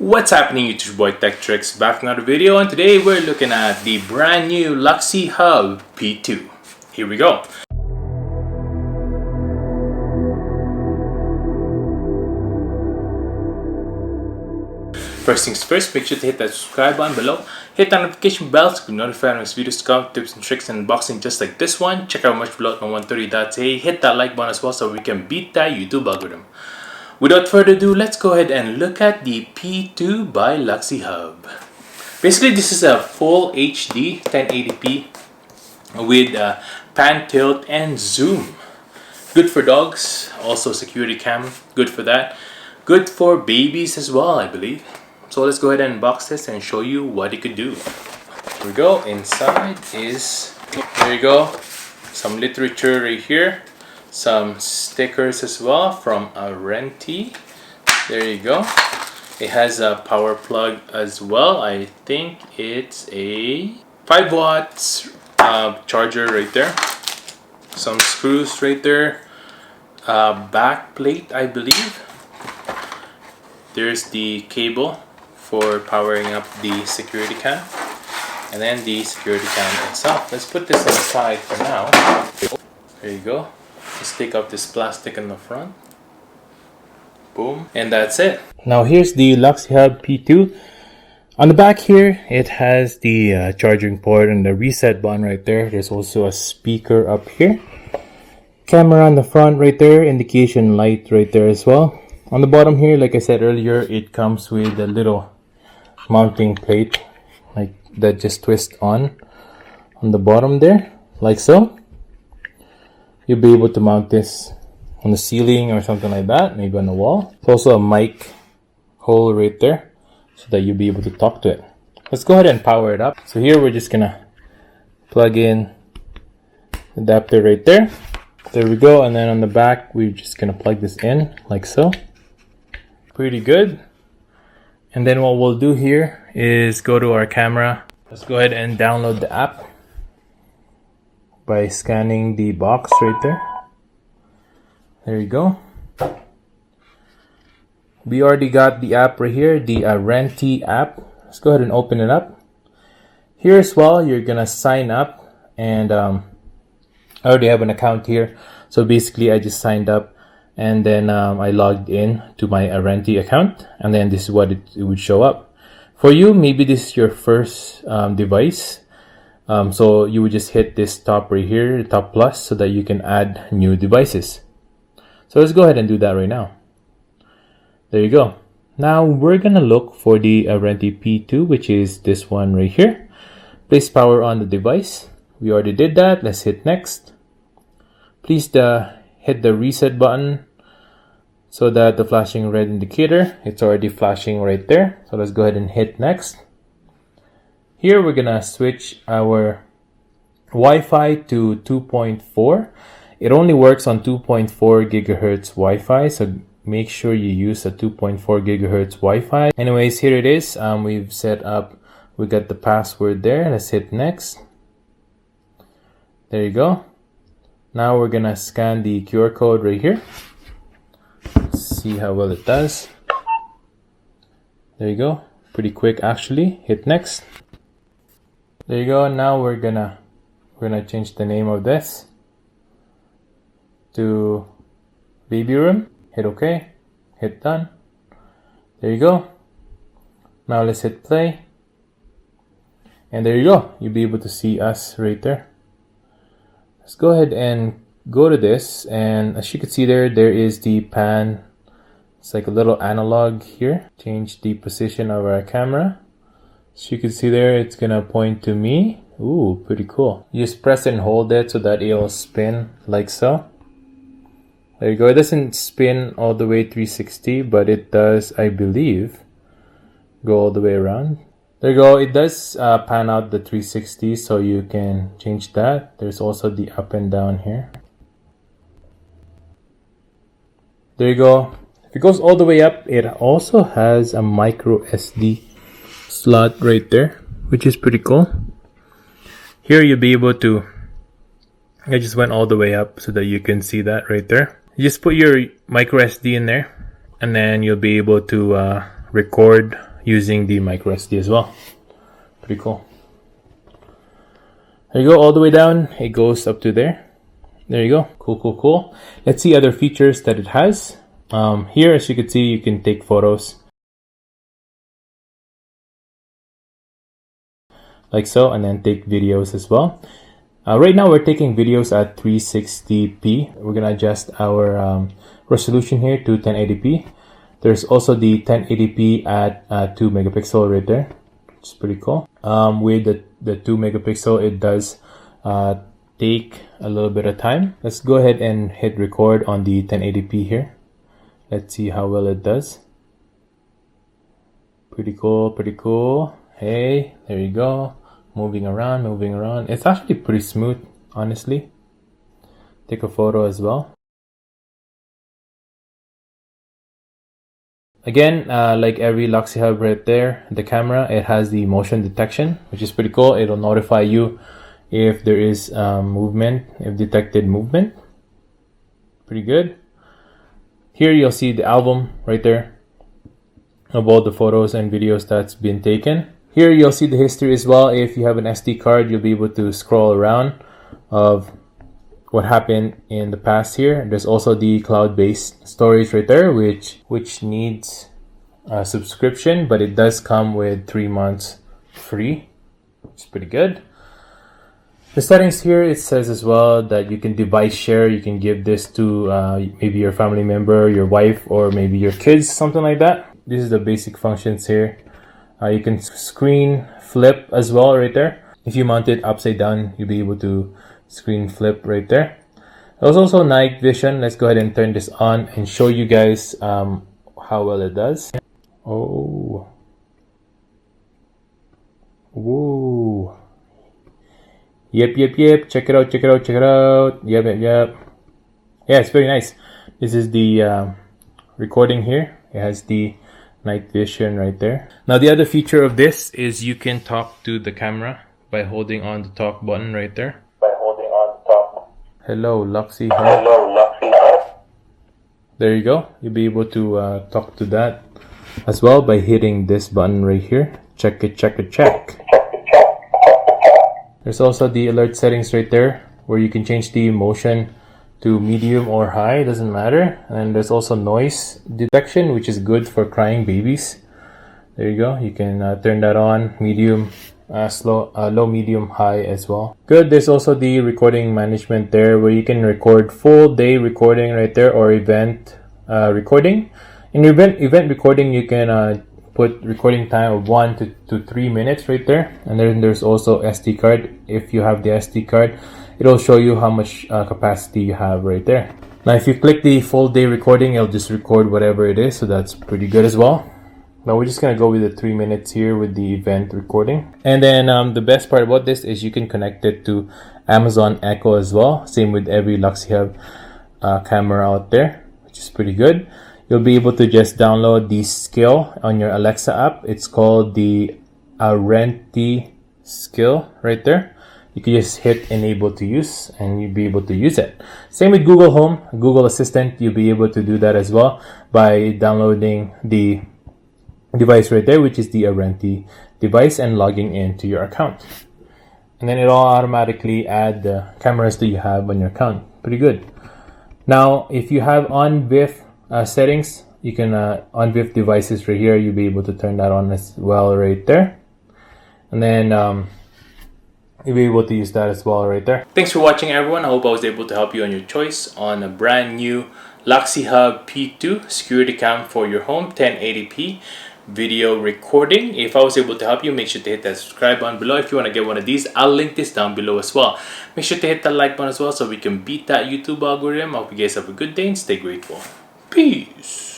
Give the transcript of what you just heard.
What's happening, YouTube boy Tech TRX back with another video, and today we're looking at the brand new Laxihub P2. Here we go. First things first, make sure to hit that subscribe button below, hit that notification bell to be notified when next videos come, tips and tricks and unboxing just like this one. Check out much below at 130.ca, hit that like button as well so we can beat that YouTube algorithm. Without further ado, let's go ahead and look at the P2 by Laxihub. Basically, this is a full HD 1080p with pan, tilt, and zoom. Good for dogs, also security cam, good for that. Good for babies as well, I believe. So let's go ahead and unbox this and show you what it could do. Here we go. Inside is, there you go, some literature right here. Some stickers as well from a Renti. There you go. It has a power plug as well. I think it's a 5 watts charger right there. Some screws right there. Back plate, I believe. There's the cable for powering up the security cam. And then the security cam itself. Let's put this aside for now. There you go. Just take up this plastic in the front. Boom. And that's it. Now here's the Laxihub P2. On the back here, it has the charging port and the reset button right there. There's also a speaker up here. Camera on the front right there. Indication light right there as well. On the bottom here, like I said earlier, it comes with a little mounting plate like that, just twist on the bottom there, like so. You'll be able to mount this on the ceiling or something like that, maybe on the wall. There's also a mic hole right there so that you'll be able to talk to it. Let's go ahead and power it up. So here we're just gonna plug in the adapter right there. There we go. And then on the back, we're just gonna plug this in like so. Pretty good. And then what we'll do here is go to our camera. Let's go ahead and download the app by scanning the box right there. There you go. We already got the app right here, the Renti app. Let's go ahead and open it up. Here as well, you're gonna sign up, and I already have an account here. So basically, I just signed up, and then I logged in to my Renti account, and then this is what it would show up. For you, maybe this is your first device. So you would just hit this top right here, the top plus, so that you can add new devices. So let's go ahead and do that right now. There you go. Now we're gonna look for the Renti P2, which is this one right here. Place power on the device. We already did that. Let's hit next. Please hit the reset button so that the flashing red indicator, it's already flashing right there. So let's go ahead and hit next. Here we're gonna switch our Wi-Fi to 2.4. It only works on 2.4 gigahertz Wi-Fi, so make sure you use a 2.4 gigahertz Wi-Fi. Anyways, here it is. We've set up, we got the password there. Let's hit next. There you go. Now we're gonna scan the QR code right here. Let's see how well it does. There you go. Pretty quick actually. Hit next. There you go. Now we're gonna change the name of this to baby room. Hit OK. Hit done. There you go. Now let's hit play. And there you go. You'll be able to see us right there. Let's go ahead and go to this, and as you can see there is the pan. It's like a little analog here. Change the position of our camera. As you can see there, it's gonna point to me. Ooh, pretty cool. You just press and hold it so that it'll spin like so. There you go. It doesn't spin all the way 360, but it does, I believe, go all the way around. There you go. It does pan out the 360, so you can change that. There's also the up and down here. There you go. If it goes all the way up, it also has a micro SD slot right there, which is pretty cool. Here you'll be able to, I just went all the way up so that you can see that right there. You just put your micro SD in there, and then you'll be able to record using the micro SD as well. Pretty cool. There you go, all the way down. It goes up to there. There you go. Cool. Let's see other features that it has. Here, as you can see, you can take photos like so, and then take videos as well. Right now, we're taking videos at 360p. We're gonna adjust our resolution here to 1080p. There's also the 1080p at 2 megapixel right there, which is pretty cool. With the 2 megapixel, it does take a little bit of time. Let's go ahead and hit record on the 1080p here. Let's see how well it does. Pretty cool. Hey, there you go. Moving around. It's actually pretty smooth, honestly. Take a photo as well. Again, like every Laxihub right there, the camera, it has the motion detection, which is pretty cool. It'll notify you if there is movement, if detected movement. Pretty good. Here you'll see the album right there of all the photos and videos that's been taken. Here you'll see the history as well. If you have an SD card, you'll be able to scroll around of what happened in the past here. There's also the cloud-based storage right there, which needs a subscription, but it does come with 3 months free. It's pretty good. The settings here, it says as well that you can device share. You can give this to maybe your family member, your wife, or maybe your kids, something like that. This is the basic functions here. You can screen flip as well right there. If you mount it upside down, you'll be able to screen flip right there. There's also night vision. Let's go ahead and turn this on and show you guys how well it does. Oh. Whoa. Yep. Check it out. Yep. Yeah, it's very nice. This is the recording here. It has the night vision right there. Now the other feature of this is you can talk to the camera by holding on the talk button right there. Hello, Laxihub. There you go. You'll be able to talk to that as well by hitting this button right here. Check it. There's also the alert settings right there where you can change the motion to medium or high, doesn't matter. And there's also noise detection, which is good for crying babies. There you go. You can turn that on, medium, low, medium, high as well. Good. There's also the recording management there where you can record full day recording right there, or event recording. In event recording, you can put recording time of 1 to 3 minutes right there. And then there's also SD card. If you have the SD card, it'll show you how much capacity you have right there. Now, if you click the full day recording, it'll just record whatever it is. So that's pretty good as well. Now we're just going to go with the 3 minutes here with the event recording. And then the best part about this is you can connect it to Amazon Echo as well. Same with every Laxihub camera out there, which is pretty good. You'll be able to just download the skill on your Alexa app. It's called the Arenti skill right there. You can just hit enable to use and you'll be able to use it. Same with Google Home, Google Assistant. You'll be able to do that as well by downloading the device right there, which is the Arenti device, and logging into your account. And then it'll automatically add the cameras that you have on your account. Pretty good. Now, if you have on VIF settings, you can on VIF devices right here, you'll be able to turn that on as well right there. And then you'll be able to use that as well right there. Thanks for watching, everyone. I hope I was able to help you on your choice on a brand new Laxihub P2 security cam for your home, 1080p video recording. If I was able to help you, make sure to hit that subscribe button below. If you want to get one of these, I'll link this down below as well. Make sure to hit that like button as well so we can beat that YouTube algorithm. I hope you guys have a good day and stay grateful. Peace.